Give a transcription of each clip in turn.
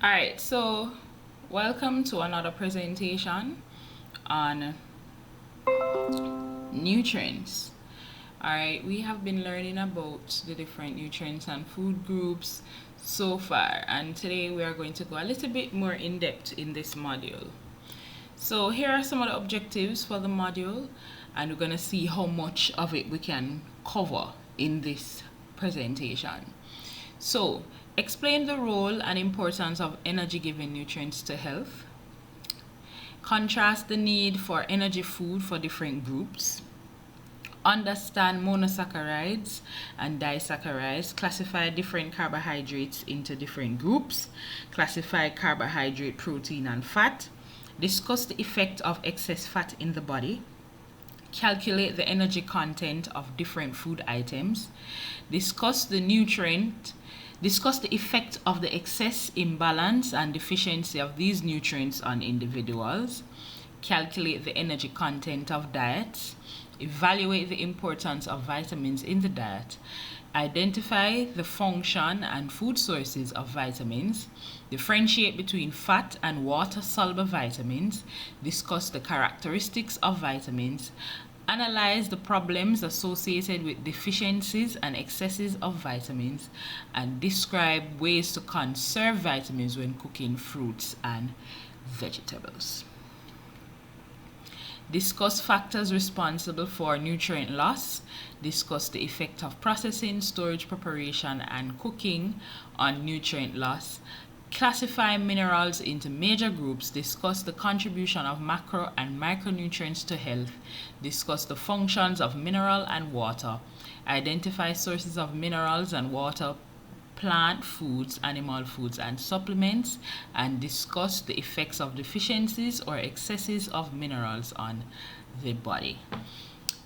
Alright, so welcome to another presentation on nutrients. Alright, we have been learning about the different nutrients and food groups so far, and today we are going to go a little bit more in depth in this module. So here are some of the objectives for the module, and we're going to see how much of it we can cover in this presentation. So, explain the role and importance of energy-giving nutrients to health. Contrast the need for energy food for different groups. Understand monosaccharides and disaccharides. Classify different carbohydrates into different groups. Classify carbohydrate, protein, and fat. Discuss the effect of excess fat in the body. Calculate the energy content of different food items. Discuss the effect of the excess, imbalance, and deficiency of these nutrients on individuals. Calculate the energy content of diets. Evaluate the importance of vitamins in the diet. Identify the function and food sources of vitamins. Differentiate between fat and water-soluble vitamins. Discuss the characteristics of vitamins. Analyze the problems associated with deficiencies and excesses of vitamins, and describe ways to conserve vitamins when cooking fruits and vegetables. Discuss factors responsible for nutrient loss. Discuss the effect of processing, storage, preparation, and cooking on nutrient loss. Classify minerals into major groups. Discuss the contribution of macro and micronutrients to health. Discuss the functions of mineral and water. Identify sources of minerals and water, plant foods, animal foods, and supplements, and discuss the effects of deficiencies or excesses of minerals on the body.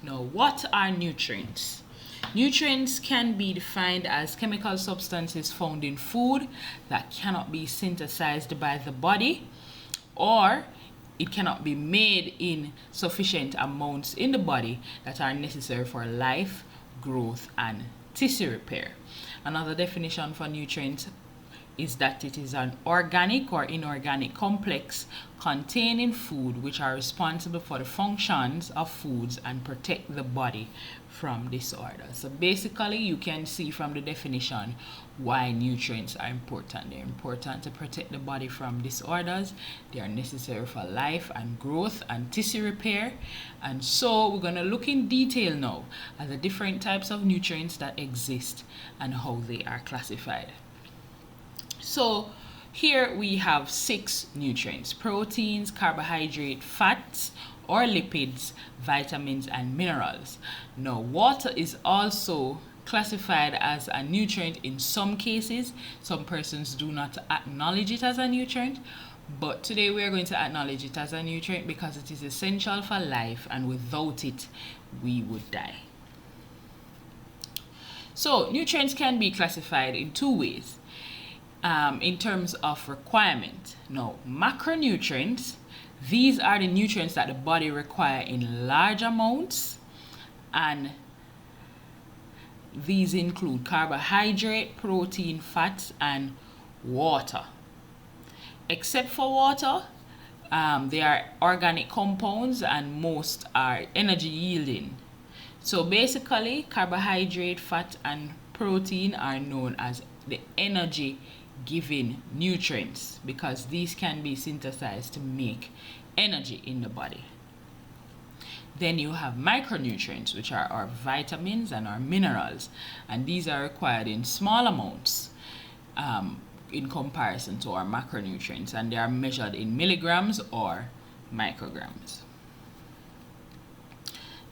Now, what are nutrients? Nutrients can be defined as chemical substances found in food that cannot be synthesized by the body, or it cannot be made in sufficient amounts in the body that are necessary for life, growth, and tissue repair. Another definition for nutrients is that it is an organic or inorganic complex contained in food which are responsible for the functions of foods and protect the body from disorder. So basically, you can see from the definition why nutrients are important. They're important to protect the body from disorders. They are necessary for life and growth and tissue repair. And so we're going to look in detail now at the different types of nutrients that exist and how they are classified. So here we have 6 nutrients: proteins, carbohydrate, fats or lipids, vitamins, and minerals. Now, water is also classified as a nutrient in some cases. Some persons do not acknowledge it as a nutrient, but today we are going to acknowledge it as a nutrient because it is essential for life, and without it we would die. So nutrients can be classified in 2 ways. In terms of requirement. Now, macronutrients, these are the nutrients that the body requires in large amounts, and these include carbohydrate, protein, fats, and water. Except for water, they are organic compounds and most are energy yielding. So basically, carbohydrate, fat, and protein are known as the energy giving nutrients because these can be synthesized to make energy in the body. Then you have micronutrients, which are our vitamins and our minerals, and these are required in small amounts in comparison to our macronutrients, and they are measured in milligrams or micrograms.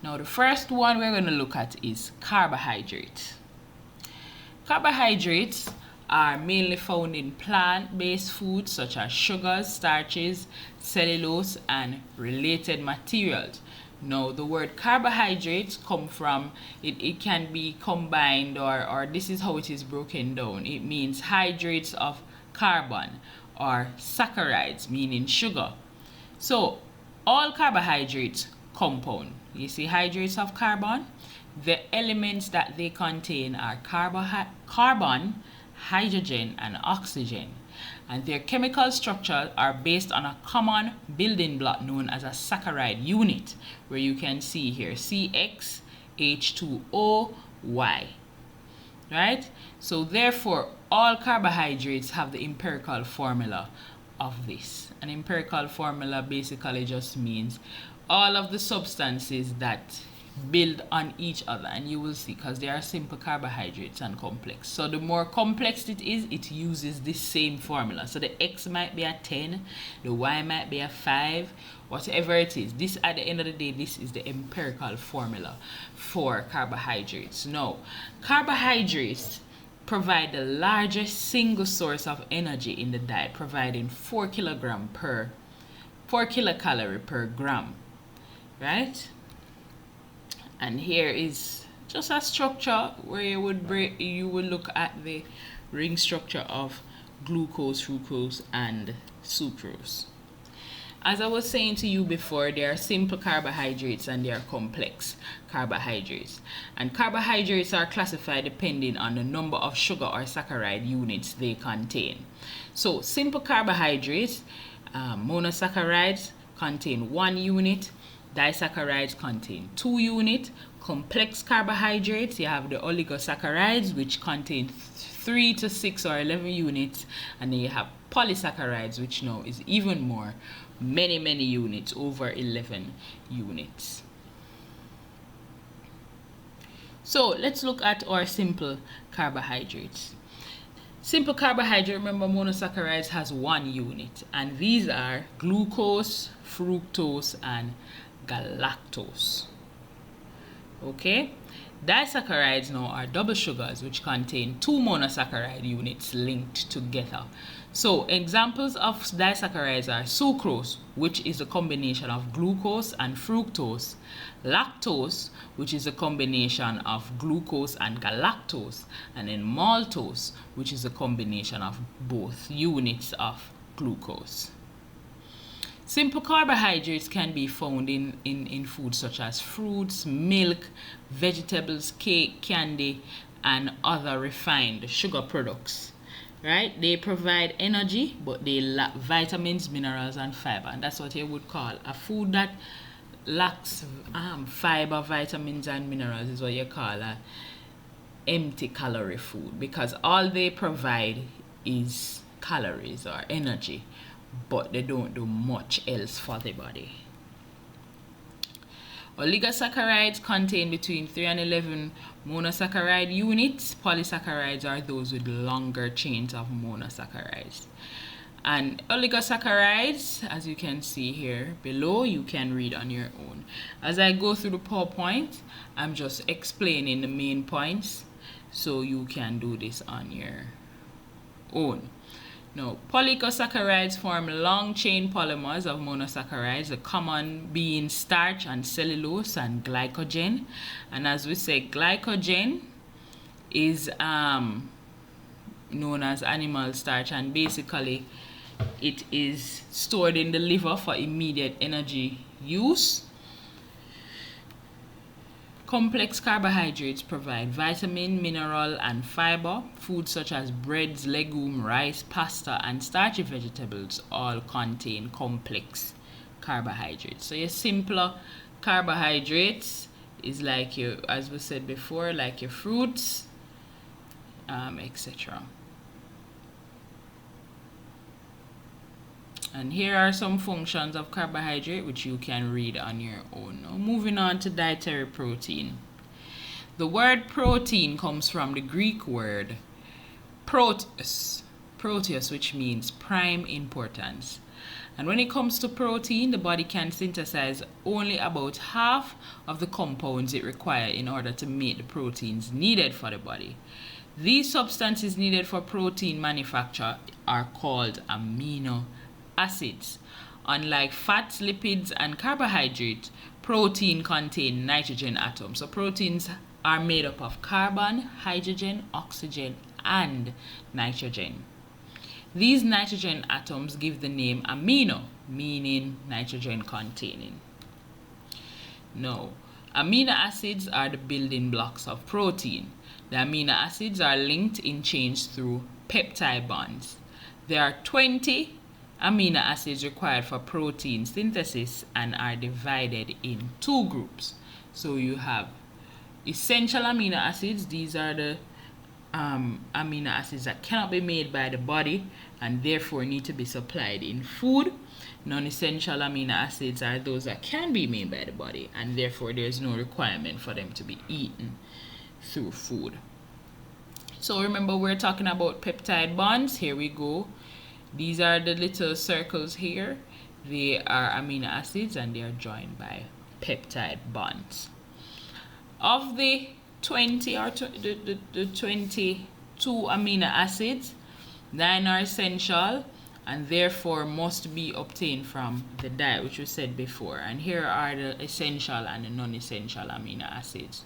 Now, the first one we're going to look at is carbohydrates. Carbohydrates are mainly found in plant-based foods such as sugars, starches, cellulose, and related materials. Now, the word carbohydrates come from, it can be combined, or this is how it is broken down. It means hydrates of carbon, or saccharides, meaning sugar. So, all carbohydrates compound. You see hydrates of carbon? The elements that they contain are carbon, hydrogen, and oxygen. And their chemical structure are based on a common building block known as a saccharide unit, where you can see here CXH2OY. Right? So therefore, all carbohydrates have the empirical formula of this. An empirical formula basically just means all of the substances that build on each other, and you will see, because they are simple carbohydrates and complex. So the more complex it is, it uses this same formula. So the X might be a 10, the Y might be a 5, whatever it is. This, at the end of the day, this is the empirical formula for carbohydrates. Now, carbohydrates provide the largest single source of energy in the diet, providing 4 kilocalorie per gram, right? And here is just a structure where you would look at the ring structure of glucose, fructose, and sucrose. As I was saying to you before, there are simple carbohydrates and there are complex carbohydrates. And carbohydrates are classified depending on the number of sugar or saccharide units they contain. So simple carbohydrates, monosaccharides, contain 1 unit. Disaccharides contain 2 units. Complex carbohydrates, you have the oligosaccharides, which contain 3 to 6 or 11 units. And then you have polysaccharides, which now is even more, many units, over 11 units. So let's look at our simple carbohydrates. Simple carbohydrate, remember, monosaccharides has 1 unit, and these are glucose, fructose, and galactose. Okay, disaccharides now are double sugars, which contain 2 monosaccharide units linked together. So examples of disaccharides are sucrose, which is a combination of glucose and fructose; lactose, which is a combination of glucose and galactose; and then maltose, which is a combination of both units of glucose. Simple carbohydrates can be found in foods such as fruits, milk, vegetables, cake, candy, and other refined sugar products. Right? They provide energy, but they lack vitamins, minerals, and fiber. And that's what you would call a food that lacks fiber, vitamins, and minerals is what you call a empty calorie food, because all they provide is calories or energy, but they don't do much else for the body. Oligosaccharides contain between 3 and 11 monosaccharide units. Polysaccharides are those with longer chains of monosaccharides. And oligosaccharides, as you can see here below, you can read on your own. As I go through the PowerPoint, I'm just explaining the main points, so you can do this on your own. Now, polysaccharides form long-chain polymers of monosaccharides, the common being starch and cellulose and glycogen. And as we say, glycogen is known as animal starch, and basically it is stored in the liver for immediate energy use. Complex carbohydrates provide vitamin, mineral, and fiber. Foods such as breads, legume, rice, pasta, and starchy vegetables all contain complex carbohydrates. So your simpler carbohydrates is like your, as we said before, like your fruits, etc. And here are some functions of carbohydrate which you can read on your own. Now, moving on to dietary protein. The word protein comes from the Greek word proteus, which means prime importance. And when it comes to protein, the body can synthesize only about half of the compounds it requires in order to make the proteins needed for the body. These substances needed for protein manufacture are called amino acids. Unlike fats, lipids, and carbohydrates, protein contain nitrogen atoms. So proteins are made up of carbon, hydrogen, oxygen, and nitrogen. These nitrogen atoms give the name amino, meaning nitrogen containing. Now, amino acids are the building blocks of protein. The amino acids are linked in chains through peptide bonds. There are 20 amino acids required for protein synthesis and are divided in two groups. So you have essential amino acids. These are the amino acids that cannot be made by the body and therefore need to be supplied in food. Non-essential amino acids are those that can be made by the body and therefore there's no requirement for them to be eaten through food. So remember, we're talking about peptide bonds. Here we go. These are the little circles here. They are amino acids and they are joined by peptide bonds. Of the 20 or the 22 amino acids, 9 are essential and therefore must be obtained from the diet, which we said before. And here are the essential and the non-essential amino acids.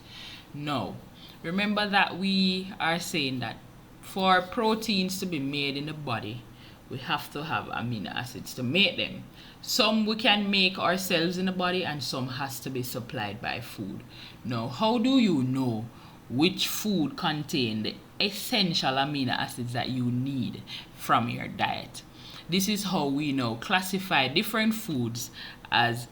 Now, remember that we are saying that for proteins to be made in the body, we have to have amino acids to make them. Some we can make ourselves in the body and some has to be supplied by food. Now, how do you know which food contains the essential amino acids that you need from your diet? This is how we now classify different foods as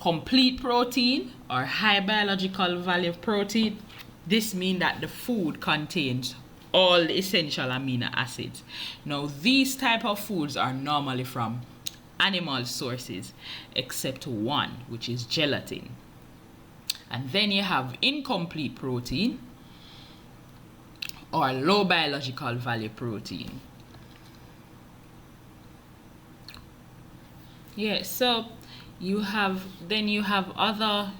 complete protein or high biological value protein. This means that the food contains all the essential amino acids. Now, these type of foods are normally from animal sources except one, which is gelatin. And then you have incomplete protein or low biological value protein. Yes, so you have other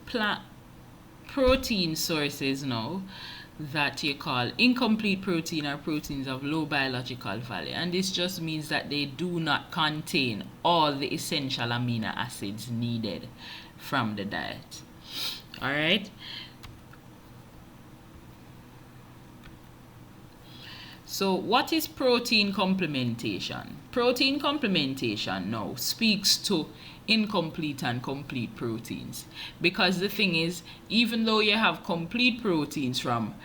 plant protein sources now that you call incomplete protein or proteins of low biological value, and this just means that they do not contain all the essential amino acids needed from the diet. All right. So what is protein complementation? Protein complementation now speaks to incomplete and complete proteins, because the thing is, even though you have complete proteins from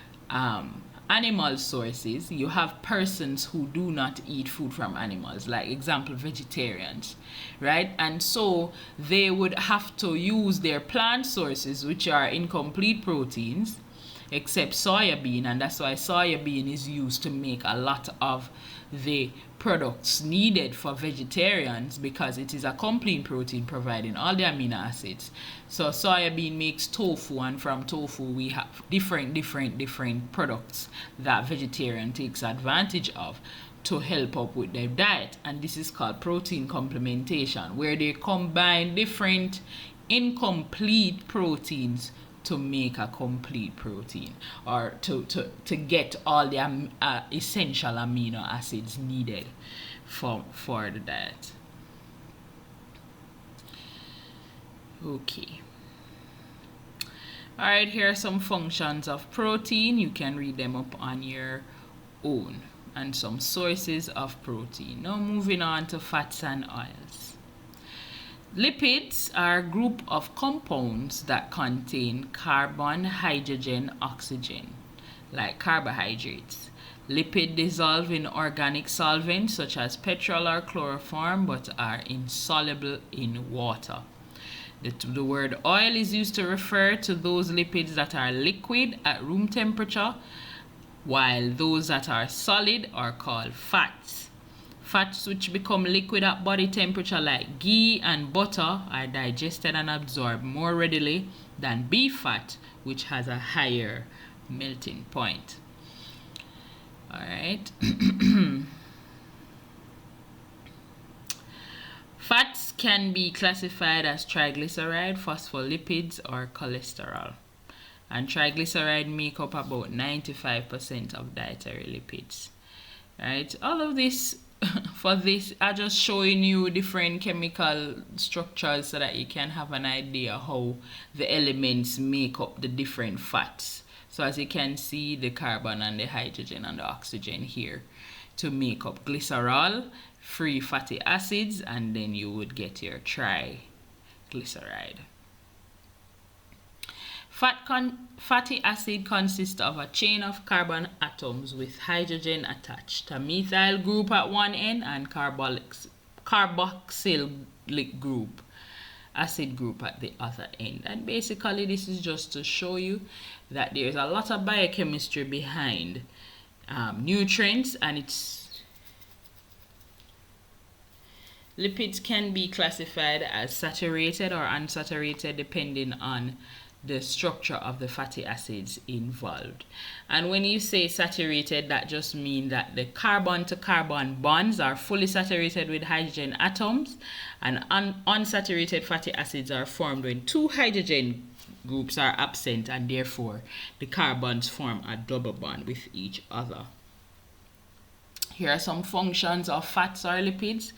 animal sources, you have persons who do not eat food from animals, like example vegetarians, right? And so they would have to use their plant sources, which are incomplete proteins except soybean, and that's why soybean is used to make a lot of the products needed for vegetarians, because it is a complete protein providing all the amino acids. So soybean makes tofu, and from tofu we have different products that vegetarian takes advantage of to help up with their diet, and this is called protein complementation, where they combine different incomplete proteins to make a complete protein, or to get all the essential amino acids needed for the diet. Okay. All right, here are some functions of protein. You can read them up on your own, and some sources of protein. Now moving on to fats and oils. Lipids are a group of compounds that contain carbon, hydrogen, oxygen, like carbohydrates. Lipids dissolve in organic solvents such as petrol or chloroform, but are insoluble in water. The word oil is used to refer to those lipids that are liquid at room temperature, while those that are solid are called fats. Fats which become liquid at body temperature, like ghee and butter, are digested and absorbed more readily than beef fat, which has a higher melting point. All right. Fats can be classified as triglyceride, phospholipids, or cholesterol. And triglyceride make up about 95% of dietary lipids. Right? All of this, for this, I'm just showing you different chemical structures so that you can have an idea how the elements make up the different fats. So as you can see, the carbon and the hydrogen and the oxygen here to make up glycerol, free fatty acids, and then you would get your triglyceride. Fatty acid consists of a chain of carbon atoms with hydrogen attached, a methyl group at one end and carboxylic group, acid group at the other end. And basically this is just to show you that there's a lot of biochemistry behind nutrients, and lipids can be classified as saturated or unsaturated depending on the structure of the fatty acids involved. And when you say saturated, that just means that the carbon to carbon bonds are fully saturated with hydrogen atoms, and unsaturated fatty acids are formed when two hydrogen groups are absent, and therefore the carbons form a double bond with each other. Here are some functions of fats or lipids,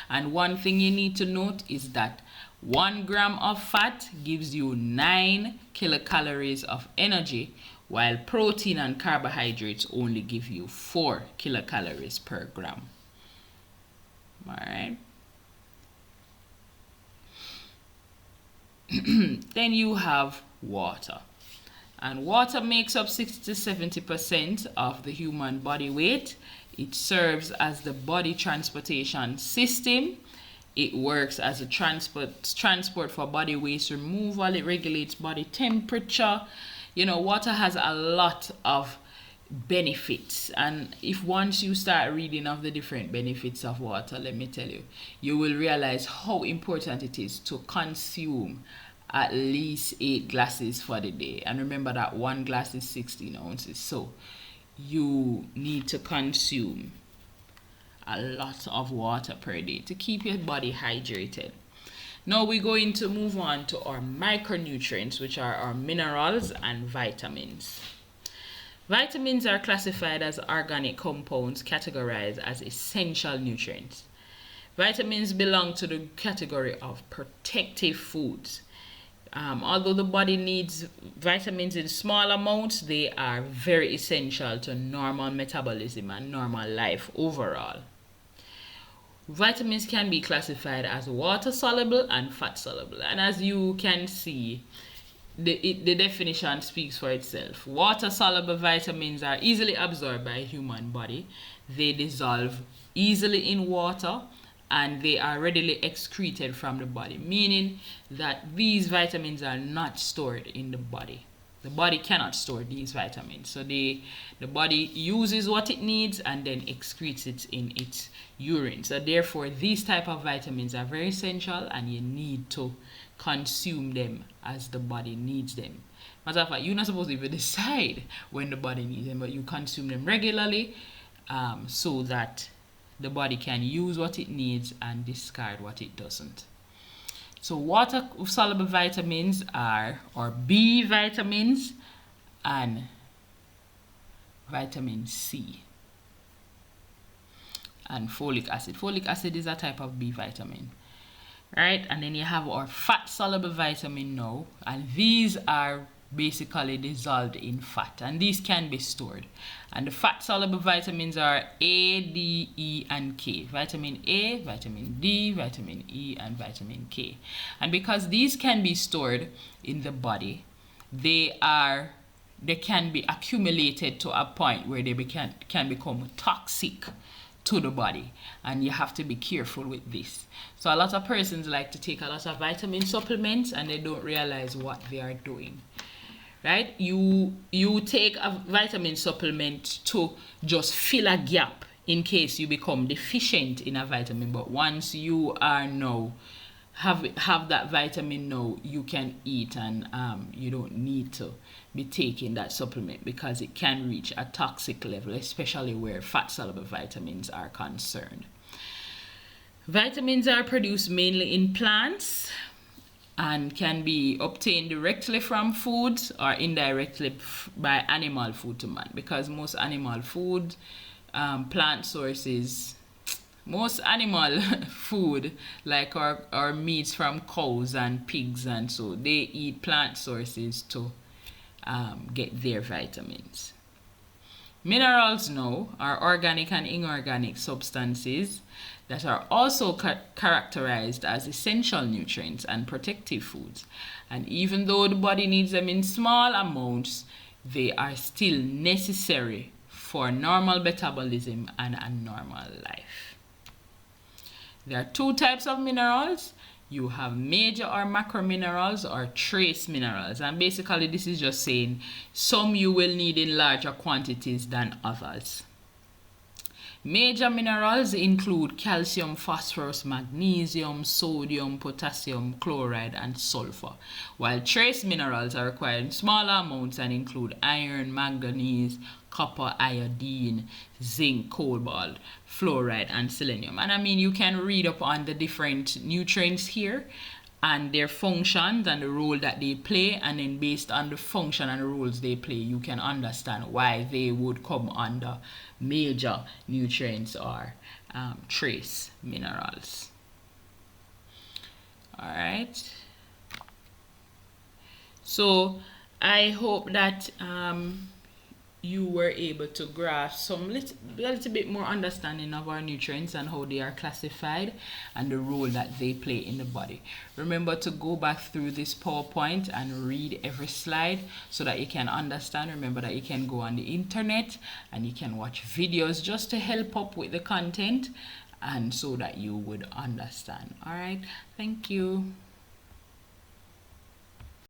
and one thing you need to note is that 1 gram of fat gives you 9 kilocalories of energy, while protein and carbohydrates only give you 4 kilocalories per gram. Alright. Then you have water. And water makes up 60 to 70% of the human body weight. It serves as the body transportation system. It works as a transport for body waste removal. It regulates body temperature. You know, water has a lot of benefits, and if once you start reading of the different benefits of water, let me tell you, you will realize how important it is to consume at least 8 glasses for the day. And remember that 1 glass is 16 ounces, so you need to consume a lot of water per day to keep your body hydrated. Now we're going to move on to our micronutrients, which are our minerals and vitamins. Vitamins are classified as organic compounds categorized as essential nutrients. Vitamins belong to the category of protective foods. Although the body needs vitamins in small amounts, they are very essential to normal metabolism and normal life overall. Vitamins can be classified as water soluble and fat soluble, and as you can see, the definition speaks for itself. Water soluble vitamins are easily absorbed by the human body. They dissolve easily in water, and they are readily excreted from the body, meaning that these vitamins are not stored in the body. The body cannot store these vitamins, so the body uses what it needs and then excretes it in its urine. So therefore these type of vitamins are very essential, and you need to consume them as the body needs them. Matter of fact, you're not supposed to even decide when the body needs them, but you consume them regularly so that the body can use what it needs and discard what it doesn't. So water soluble vitamins are B vitamins and vitamin C and folic acid. Folic acid is a type of B vitamin, right? And then you have our fat soluble vitamin now, and these are basically dissolved in fat, and these can be stored. And the fat soluble vitamins are A, D, E, and K. Vitamin A, vitamin D, vitamin E, and vitamin K. And because these can be stored in the body, they can be accumulated to a point where they can become toxic to the body, and you have to be careful with this. So a lot of persons like to take a lot of vitamin supplements and they don't realize what they are doing. Right? You take a vitamin supplement to just fill a gap in case you become deficient in a vitamin, but once you are now have that vitamin now, you can eat, and you don't need to be taking that supplement because it can reach a toxic level, especially where fat soluble vitamins are concerned. Vitamins are produced mainly in plants and can be obtained directly from foods or indirectly by animal food to man, because most animal food, plant sources, most animal food like our meats from cows and pigs, and so they eat plant sources to get their vitamins. Minerals now are organic and inorganic substances that are also characterized as essential nutrients and protective foods. And even though the body needs them in small amounts, they are still necessary for normal metabolism and a normal life. There are two types of minerals. You have major or macro minerals or trace minerals, and basically this is just saying some you will need in larger quantities than others. Major minerals include calcium, phosphorus, magnesium, sodium, potassium, chloride, and sulfur, while trace minerals are required in smaller amounts and include iron, manganese, copper, iodine, zinc, cobalt, fluoride, and selenium. And I mean, you can read up on the different nutrients here and their functions and the role that they play, and then based on the function and the roles they play, you can understand why they would come under major nutrients or trace minerals. All right, so I hope that you were able to grasp some little bit more understanding of our nutrients and how they are classified and the role that they play in the body. Remember to go back through this PowerPoint and read every slide so that you can understand. Remember that you can go on the internet and you can watch videos just to help up with the content and so that you would understand. All right, thank you.